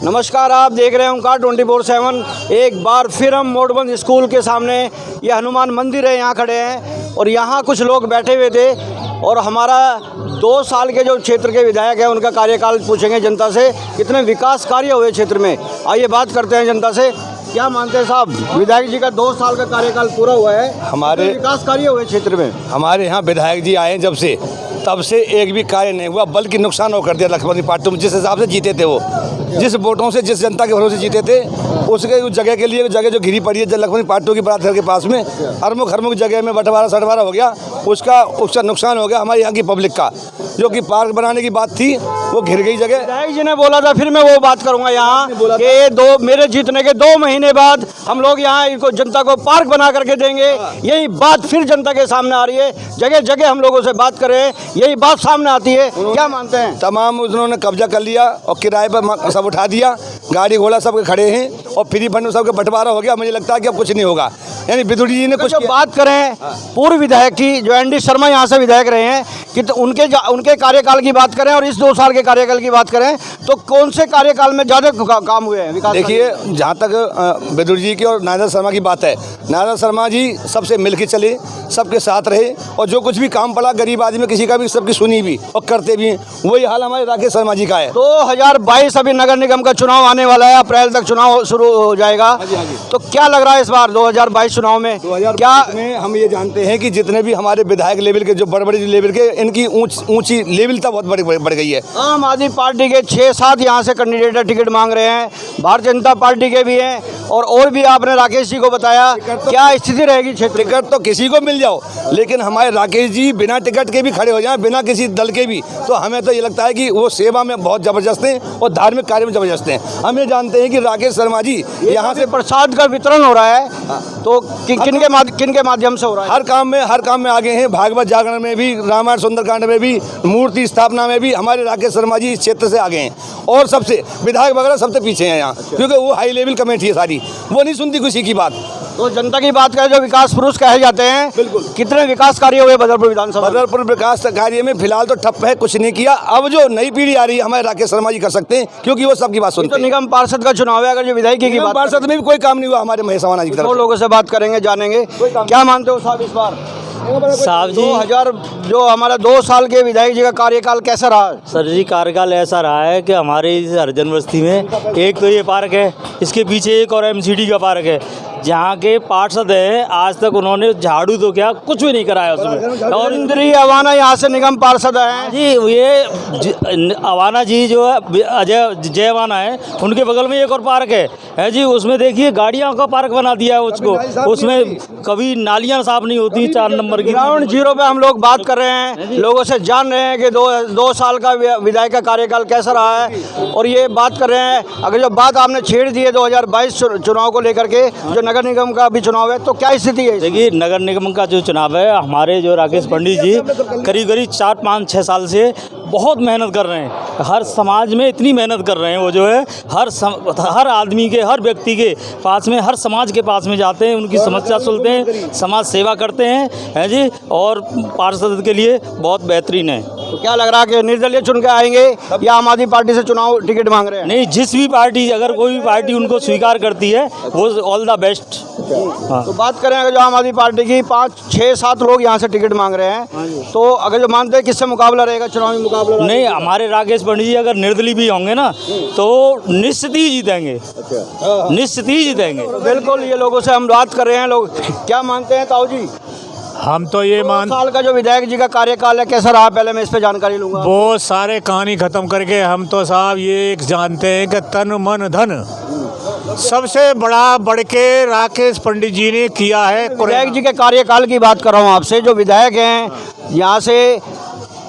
नमस्कार, आप देख रहे हैं ओंकार 24/7। एक बार फिर हम मोटबंद स्कूल के सामने, ये हनुमान मंदिर है, यहाँ खड़े हैं और यहाँ कुछ लोग बैठे हुए थे और हमारा 2 साल के जो क्षेत्र के विधायक हैं उनका कार्यकाल पूछेंगे जनता से, कितने विकास कार्य हुए क्षेत्र में। आइए बात करते हैं जनता से। क्या मानते हैं साहब, विधायक जी का 2 साल का कार्यकाल पूरा हुआ है, हमारे विकास कार्य हुए क्षेत्र में? हमारे यहाँ विधायक जी आए जब से, तब से एक भी कार्य नहीं हुआ, बल्कि नुकसान हो कर दिया लखपति पार्टी में। जिस हिसाब से जीते थे वो, जिस वोटों से, जिस जनता के भरोसे जीते थे, उसके उस जगह के लिए जगह जो घिरी पड़ी है लखपति पार्टी की बात के पास में, हरमुख जगह में बंटवारा सटवारा हो गया, उसका नुकसान हो गया हमारे यहाँ की पब्लिक का। जो कि पार्क बनाने की बात थी वो घिर गई जगह। विधायक जी ने बोला था, फिर मैं वो बात करूंगा यहाँ कि मेरे जीतने के 2 महीने बाद हम लोग यहाँ इनको जनता को पार्क बना करके देंगे। यही बात फिर जनता के सामने आ रही है, जगह जगह हम लोगों से बात कर रहे हैं, यही बात सामने आती है। क्या मानते हैं? तमाम उन्होंने कब्जा कर लिया और किराए पर सब उठा दिया, गाड़ी घोड़ा सब खड़े हैं और फ्री फंड सबके बंटवारा हो गया। मुझे लगता है कि अब कुछ नहीं होगा। यानी विदुड़ी जी ने कुछ बात करें पूर्व विधायक की, जो एनडी शर्मा यहाँ से विधायक रहे हैं, कि तो उनके कार्यकाल की बात करें और इस 2 साल के कार्यकाल की बात करें तो कौन से कार्यकाल में ज़्यादा काम हुए हैं विकास? देखिए, जहाँ तक विदुड़ी जी की और नारायण शर्मा की बात है, नारायण शर्मा जी सबसे मिल के चले, सबके साथ रहे और जो कुछ भी काम पड़ा गरीब आदमी किसी का भी सबकी सुनी भी और करते भी। वही हाल हमारे राकेश शर्मा जी का है। 2022 अभी नगर निगम का चुनाव आने वाला है, अप्रैल तक चुनाव शुरू हो जाएगा। तो क्या लग रहा है इस बार 2022 चुनाव में? 2022 में हम ये जानते हैं कि जितने भी हमारे विधायक लेवल के, जो बड़े लेवल के, इनकी ऊंची लेवल तक बहुत बढ़ गई है। आम आदमी पार्टी के 6-7 यहाँ से कैंडिडेट टिकट मांग रहे हैं, भारतीय जनता पार्टी के भी हैं और भी आपने राकेश जी को बताया। क्या स्थिति रहेगी क्षेत्र? टिकट तो किसी को मिल जाओ, लेकिन हमारे राकेश जी बिना टिकट के भी खड़े हो जाएं, बिना किसी दल के भी, तो हमें तो ये लगता है कि वो सेवा में बहुत ज़बरदस्त हैं और धार्मिक कार्य में ज़बरदस्त हैं। हम ये जानते हैं कि राकेश शर्मा जी यहाँ से प्रसाद का वितरण हो रहा है, तो किन के माध्यम से हो रहा है? हर काम में आगे हैं। भागवत जागरण में भी, रामायण सुंदरकांड में भी, मूर्ति स्थापना में भी हमारे राकेश शर्मा जी इस क्षेत्र से आगे हैं और सबसे विधायक वगैरह सबसे पीछे हैं यहाँ। क्योंकि वो हाई लेवल कमेटी है सारी, वो नहीं सुनती किसी की बात। तो जनता की बात करें, जो विकास पुरुष कहे जाते हैं, बिल्कुल, कितने विकास कार्य हुए बदरपुर विधानसभा? बदरपुर विकास कार्य में फिलहाल तो ठप्प है, कुछ नहीं किया। अब जो नई पीढ़ी आ रही है हमारे राकेश शर्मा जी कर सकते हैं, क्योंकि वो सबकी बात सुनते हैं। तो निगम पार्षद का चुनाव है, अगर जो विधायक की बात, पार्षद में भी कोई काम नहीं हुआ हमारे महेशवाना जी की तरफ। लोगों से बात करेंगे, जानेंगे। क्या मानते हो साहब इस बार साहब जी 2000 जो हमारा 2 साल के विधायक जी का कार्यकाल कैसा रहा? सर जी, कार्यकाल ऐसा रहा है कि हमारे इस हरिजन बस्ती में एक तो ये पार्क है, इसके पीछे एक और एमसीडी का पार्क है, जहाँ के पार्षद हैं आज तक उन्होंने झाड़ू तो क्या कुछ भी नहीं कराया उसमें। और इंद्री अवाना यहाँ से निगम पार्षद हैं जी, ये अवाना जी जो है अजय जय अवाना है, उनके बगल में एक और पार्क है जी, उसमें देखिए गाड़ियों का पार्क बना दिया है उसको, उसमें कभी नालियाँ साफ नहीं होती। 4 नंबर की ग्राउंड जीरो पे हम लोग बात कर रहे हैं, लोगों से जान रहे हैं कि 2 साल का विधायक का कार्यकाल कैसा रहा है और ये बात कर रहे हैं। अगर जो बात आपने छेड़ दी है 2022 चुनाव को लेकर के, जो नगर निगम का भी चुनाव है, तो क्या स्थिति है? देखिए, नगर निगम का जो चुनाव है, हमारे जो राकेश पंडित जी करीब 4, 5, 6 साल से बहुत मेहनत कर रहे हैं। हर समाज में इतनी मेहनत कर रहे हैं, वो जो है हर आदमी के, हर व्यक्ति के पास में, हर समाज के पास में जाते हैं, उनकी समस्या सुनते हैं, समाज सेवा करते हैं जी, और पार्षद के लिए बहुत बेहतरीन है। तो क्या लग रहा है कि निर्दलीय चुन के आएंगे या आम आदमी पार्टी से चुनाव टिकट मांग रहे हैं? नहीं, जिस भी पार्टी, अगर कोई भी पार्टी उनको स्वीकार करती है, वो ऑल द बेस्ट। तो बात करें अगर जो आम आदमी पार्टी की 5, 6, 7 लोग यहाँ से टिकट मांग रहे हैं, तो अगर जो मानते हैं किससे मुकाबला रहेगा, चुनावी मुकाबला? नहीं, हमारे राकेश पंडित जी अगर निर्दलीय भी होंगे ना, तो निश्चित ही जीतेंगे, निश्चित ही जीतेंगे। बिल्कुल, ये लोगों से हम बात कर रहे हैं। लोग क्या मानते हैं ताऊ जी? हम तो ये 2 साल का जो विधायक जी का कार्यकाल है कैसा रहा, पहले मैं इस पे जानकारी लूंगा। वो सारे कहानी खत्म करके हम तो साहब ये एक जानते हैं कि तन मन धन सबसे बड़ा बढ़ के राकेश पंडित जी ने किया है। विधायक जी के कार्यकाल की बात कर रहा हूँ आपसे, जो विधायक हैं यहाँ से,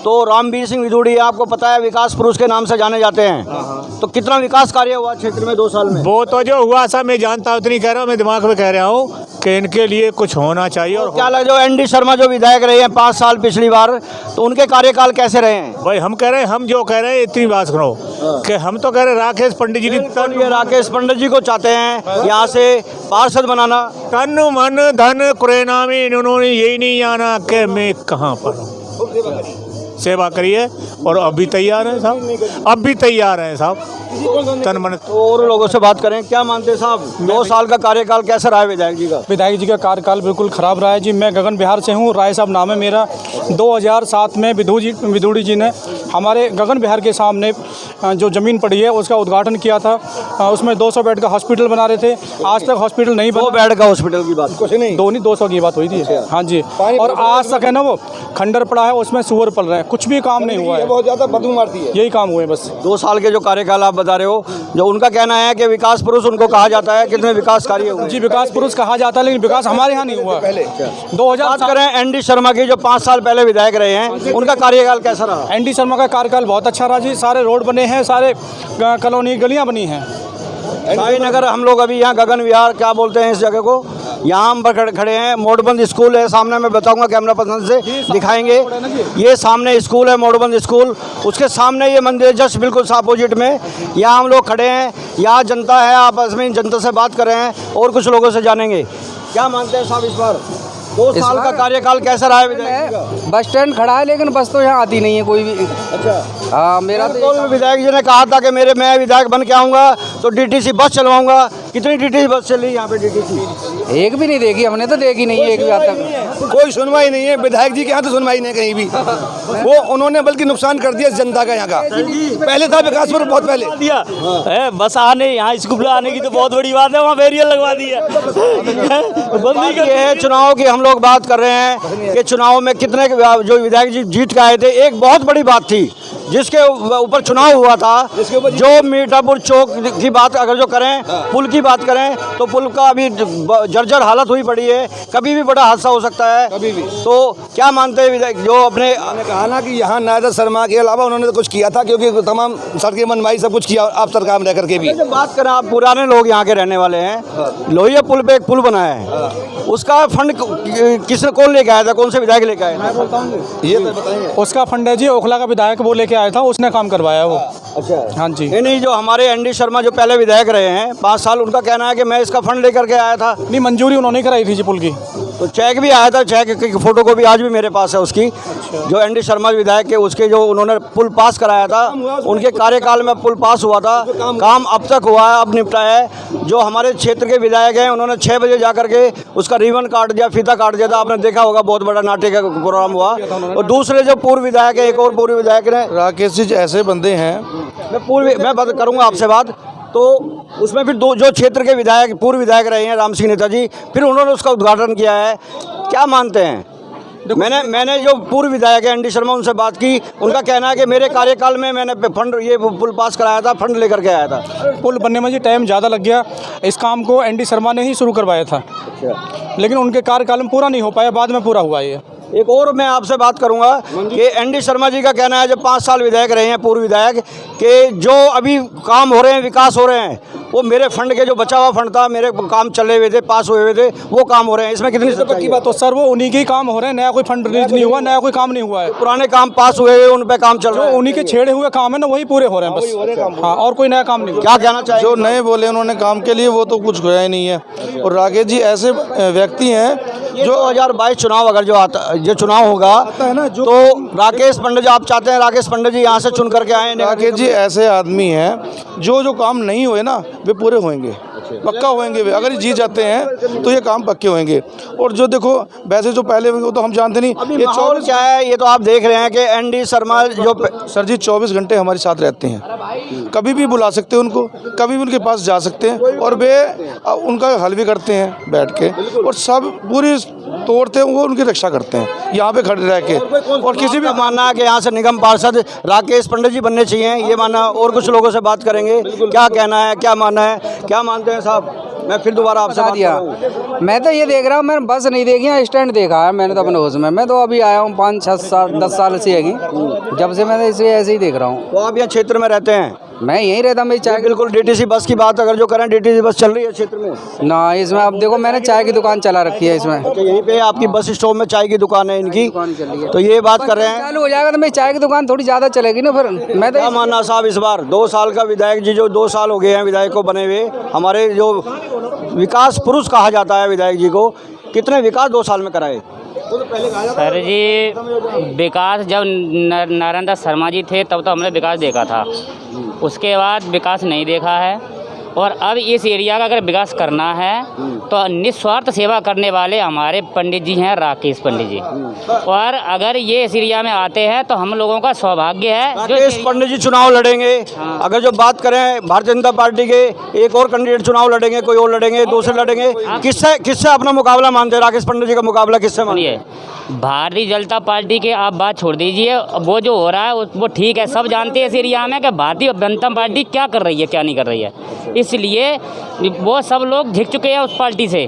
तो रामवीर सिंह विदुड़ी आपको पता है विकास पुरुष के नाम से जाने जाते हैं। तो कितना विकास कार्य हुआ क्षेत्र में 2 साल में? वो तो जो हुआ सब मैं जानता हूँ, उतनी कह रहा हूँ, मैं दिमाग में कह रहा हूँ कि इनके लिए कुछ होना चाहिए। और क्या लग, जो एनडी शर्मा जो विधायक रहे हैं 5 साल पिछली बार, तो उनके कार्यकाल कैसे रहे हैं? भाई हम कह रहे हैं, हम जो कह रहे हैं इतनी बात सुनो कि हम तो कह रहे राकेश पंडित जी ये राकेश पंडित जी को चाहते हैं यहाँ से पार्षद बनाना। तन मन धन कुरेना में इन्होंने यही नहीं जाना कि मैं कहाँ पर हूँ। सेवा करी है और अब भी तैयार है साहब, अब भी तैयार है साहब तन मन। तो और लोगों से बात करें, क्या मानते हैं साहब, 2 साल का कार्यकाल कैसा रहा है विधायक जी का? विधायक जी का कार्यकाल बिल्कुल ख़राब रहा है जी। मैं गगन बिहार से हूँ, राय साहब नाम है मेरा। 2007 में विदुड़ी जी ने हमारे गगन बिहार के सामने जो ज़मीन पड़ी है उसका उद्घाटन किया था। उसमें 200 बेड का हॉस्पिटल बना रहे थे, आज तक हॉस्पिटल नहीं 2 बना। बेड का हॉस्पिटल की बात कुछ नहीं, 200 की बात हुई थी। हाँ जी, और आज तक है ना वो खंडर पड़ा है, उसमें सुअर पल रहे हैं, कुछ भी काम नहीं हुआ है, बहुत ज़्यादा बदबू मारती है। यही काम हुए हैं बस। 2 साल के जो कार्यकाल आप बता रहे हो, जो उनका कहना है कि विकास पुरुष उनको कहा जाता है, कितने विकास कार्य हुए? जी विकास पुरुष कहा जाता है, लेकिन विकास हमारे यहाँ नहीं हुआ। पहले बात 2000 करें एनडी शर्मा की, जो 5 साल पहले विधायक रहे हैं, उनका कार्यकाल कैसा रहा? एनडी शर्मा का कार्यकाल बहुत अच्छा रहा जी। सारे रोड बने हैं, सारे कॉलोनी गलियाँ बनी हैं। शाही नगर हम लोग अभी यहाँ गगन विहार क्या बोलते हैं इस जगह को, यहाँ हम पर खड़े हैं। मोड़बंद स्कूल है सामने, मैं बताऊंगा कैमरा पर्सन से दिखाएंगे। ये सामने स्कूल है मोड़बंद स्कूल, उसके सामने ये मंदिर जस्ट बिल्कुल अपोजिट में। यहाँ हम लोग खड़े हैं, यहाँ जनता है, आपस में जनता से बात कर रहे हैं और कुछ लोगों से जानेंगे। क्या मानते हैं साहब इस बार 2 साल का कार्यकाल कैसा रहा है विधायक जी का? बस स्टैंड खड़ा है लेकिन बस तो यहाँ आती नहीं है कोई भी। अच्छा, हाँ मेरा तो तो विधायक जी ने कहा था कि मैं विधायक बन के आऊँगा तो डीटीसी बस चलवाऊंगा। कितनी डीटीसी बस चली यहाँ पे? डीटीसी एक भी नहीं देखी हमने, तो देखी नहीं है एक भी आज तक। कोई सुनवाई नहीं है विधायक जी के यहाँ, तो सुनवाई नहीं कहीं भी। वो उन्होंने बल्कि नुकसान कर दिया जनता का यहाँ का। पहले था विकासपुर, बहुत पहले दिया है बस आने, यहाँ स्कूल आने की तो बहुत बड़ी बात है, वहाँ बैरियर लगवा दिया। बात ये है चुनाव की हम लोग बात कर रहे हैं कि चुनाव में कितने जो विधायक जी जीत के आए थे। एक बहुत बड़ी बात थी जिसके ऊपर चुनाव हुआ था, जो मीठापुर चौक की बात अगर जो करें, पुल की बात करें तो पुल का अभी जर्जर हालत हुई पड़ी है, कभी भी बड़ा हादसा हो सकता है। कभी भी। तो क्या मानते हैं विधायक जो अपने कहा ना कि यहाँ नायदर शर्मा के अलावा उन्होंने तो कुछ किया था, क्योंकि तमाम सड़कें बनवाई, सब कुछ किया आप सरकार में रह करके भी। जब बात करें, आप पुराने लोग यहाँ के रहने वाले हैं, लोहिया पुल पे एक पुल बना है, उसका फंड किसने कौन लेके आया था, कौन से विधायक लेके आए? ये तो बताएंगे। उसका फंड है जी ओखला का विधायक, वो लेके आया था, उसने काम करवाया वो। अच्छा, हाँ जी। नहीं, जो हमारे एनडी शर्मा जो पहले विधायक रहे हैं 5 साल, उनका कहना है कि मैं इसका फंड लेकर के आया था। नहीं, मंजूरी उन्होंने कराई थी जी पुल की। तो चेक भी आया था, चेक की फोटो को भी आज भी मेरे पास है उसकी। जो एनडी शर्मा विधायक के उसके जो उन्होंने पुल पास कराया था, उनके कार्यकाल में पुल पास हुआ था, काम अब तक हुआ है, अब निपटा है। जो हमारे क्षेत्र के विधायक हैं, उन्होंने 6 बजे जा करके उसका रिबन काट दिया, फीता काट दिया था, आपने देखा होगा, बहुत बड़ा नाट्य का प्रोग्राम हुआ। और दूसरे जो पूर्व विधायक है, एक और पूर्व विधायक ने, राकेश जी ऐसे बंदे हैं, मैं बात करूंगा आपसे बात, तो उसमें फिर जो क्षेत्र के विधायक पूर्व विधायक रहे हैं राम सिंह नेताजी, फिर उन्होंने उसका उद्घाटन किया है। क्या मानते हैं? मैंने जो पूर्व विधायक है एनडी शर्मा, उनसे बात की, उनका कहना है कि मेरे कार्यकाल में मैंने फंड ये पुल पास कराया था, फंड लेकर के आया था। पुल बनने में जी टाइम ज़्यादा लग गया, इस काम को एनडी शर्मा ने ही शुरू करवाया था, लेकिन उनके कार्यकाल में पूरा नहीं हो पाया, बाद में पूरा हुआ ये। एक और मैं आपसे बात करूंगा कि एनडी शर्मा जी का कहना है, जब 5 साल विधायक रहे हैं पूर्व विधायक, कि जो अभी काम हो रहे हैं, विकास हो रहे हैं, वो मेरे फंड के जो बचा हुआ फंड था, मेरे काम चले हुए थे, पास हुए हुए थे, वो काम हो रहे हैं। इसमें कितनी सच्चाई है? बात तो सर वो उन्हीं के ही काम हो रहे हैं, नया कोई फंड रिलीज नहीं हुआ, नया कोई काम नहीं हुआ है। पुराने काम पास हुए हुए उन पे काम चल रहा है, उन्हीं के छेड़े हुए काम है ना, वही पूरे हो रहे हैं बस। हाँ, और कोई नया काम नहीं। क्या कहना चाहिए? जो नए बोले उन्होंने काम के लिए, वो तो कुछ होया ही नहीं है। और राकेश जी ऐसे व्यक्ति हैं जो 2022 चुनाव अगर जो चुनाव होगा है ना, जो तो राकेश पंडित जी, आप चाहते हैं राकेश पंडित जी यहाँ से चुन करके आए? राकेश जी ऐसे आदमी हैं जो काम नहीं हुए ना, वे पूरे होंगे, पक्का होंगे वे। अगर जीत जाते हैं तो ये काम पक्के होंगे। और जो देखो वैसे जो पहले होंगे वो तो हम जानते नहीं। ये 24 क्या है, ये तो आप देख रहे हैं कि एनडी शर्मा जो सर जी 24 घंटे हमारे साथ रहते हैं, कभी भी बुला सकते हैं उनको, कभी भी उनके पास जा सकते हैं, और वे उनका हल भी करते हैं बैठ के, और सब पूरी तोड़ते हैं, वो उनकी रक्षा करते हैं यहाँ पे खड़े रह के। और किसी भी मानना है कि यहाँ से निगम पार्षद राकेश पंडित जी बनने चाहिए, ये मानना। और कुछ लोगों से बात करेंगे, क्या कहना है, क्या मानना है, क्या मानते हैं साहब? मैं फिर दोबारा आपसे बात दिया, मैं तो ये देख रहा हूँ, मैंने बस नहीं देखी है, स्टैंड देखा है मैंने तो अपने होश में। मैं तो अभी आया हूँ 5-6 साल 10 साल से हैगी, जब से मैं इसे ऐसे ही देख रहा हूँ। तो आप यहाँ क्षेत्र में रहते हैं? मैं यहीं रहता, मेरी चाय बिल्कुल। डीटीसी बस की बात अगर जो करें, डीटीसी बस चल रही है क्षेत्र में ना, इसमें अब देखो मैंने चाय की दुकान चला रखी है इसमें। तो यहीं पे आपकी बस स्टॉप में चाय की दुकान है इनकी, दुकान चल रही है। तो ये बात कर रहे हैं। चालू हो जाएगा तो मेरी चाय की दुकान थोड़ी ज़्यादा चलेगी ना फिर। मैं तो क्या मानना साहब इस बार 2 साल का विधायक जी, जो 2 साल हो गए हैं विधायक को बने हुए, हमारे जो विकास पुरुष कहा जाता है विधायक जी को, कितने विकास 2 साल में कराए? सर जी विकास जब नारायण दास शर्मा जी थे तब तो हमने विकास देखा था, उसके बाद विकास नहीं देखा है। और अब इस एरिया का अगर विकास करना है तो निस्वार्थ सेवा करने वाले हमारे पंडित जी हैं, राकेश पंडित जी। और अगर ये इस एरिया में आते हैं तो हम लोगों का सौभाग्य है। राकेश पंडित जी चुनाव लड़ेंगे। अगर जो बात करें भारतीय जनता पार्टी के एक और कैंडिडेट चुनाव लड़ेंगे, कोई और लड़ेंगे, दूसरे लड़ेंगे, किससे अपना मुकाबला मानते हैं? राकेश पंडित जी का मुकाबला किससे मानते हैं? भारतीय जनता पार्टी के आप बात छोड़ दीजिए, वो जो हो रहा है वो ठीक है, सब जानते हैं इस एरिया में कि भारतीय जनता पार्टी क्या कर रही है क्या नहीं कर रही है, इसलिए वो सब लोग झिक चुके हैं उस पार्टी से।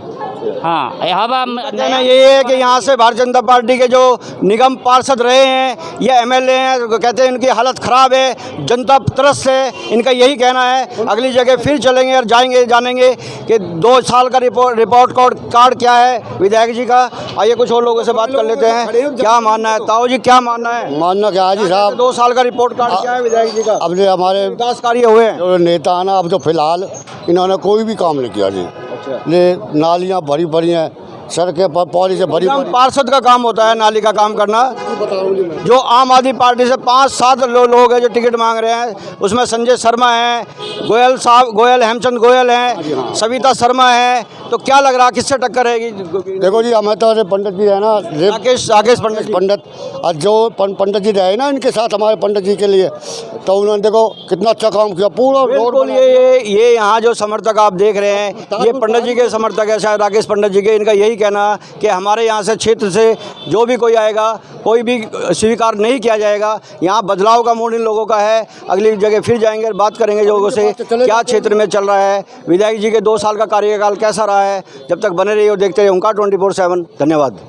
हाँ, अब कहना ये है कि यहाँ से भारतीय जनता पार्टी के जो निगम पार्षद रहे हैं या एमएलए हैं, कहते हैं इनकी हालत ख़राब है, जनता तरस से, इनका यही कहना है। अगली जगह फिर चलेंगे और जानेंगे कि 2 साल का रिपोर्ट कार्ड क्या है विधायक जी का। आइए कुछ और लोगों से बात कर लेते हैं, क्या मानना है? ताऊ जी क्या मानना है? मानना क्या है जी साहब, 2 साल का रिपोर्ट कार्ड क्या है विधायक जी का? अब जो हमारे विकास कार्य हुए हैं जो नेता है ना, अब तो फिलहाल इन्होंने कोई भी काम नहीं किया जी। ले नालियाँ भरी भरी हैं, सड़कें पर पौड़ी से भरी भरी। पार्षद का काम होता है नाली का काम करना। जो आम आदमी पार्टी से 5-7 लोग हैं जो टिकट मांग रहे हैं, उसमें संजय शर्मा हैं, गोयल हेमचंद गोयल हैं, सविता शर्मा है, तो क्या लग रहा किससे टक्कर रहेगी? देखो जी, हमें तो पंडित जी है ना, राकेश पंडित और जो पंडित जी रहे ना इनके साथ हमारे पंडित जी के लिए, तो उन्होंने देखो कितना अच्छा काम किया पूरा रोड। ये यहाँ जो समर्थक आप देख रहे हैं, ये पंडित जी के समर्थक है, शायद राकेश पंडित जी के। इनका यही कहना कि हमारे यहाँ से क्षेत्र से जो भी कोई आएगा, कोई भी स्वीकार नहीं किया जाएगा। यहाँ बदलाव का मूड इन लोगों का है। अगली जगह फिर जाएंगे, बात करेंगे लोगों से क्या क्षेत्र में चल रहा है, विधायक जी के 2 साल का कार्यकाल कैसा रहा है। जब तक बने रहिए और देखते रहिए ओंकार 24/7। धन्यवाद।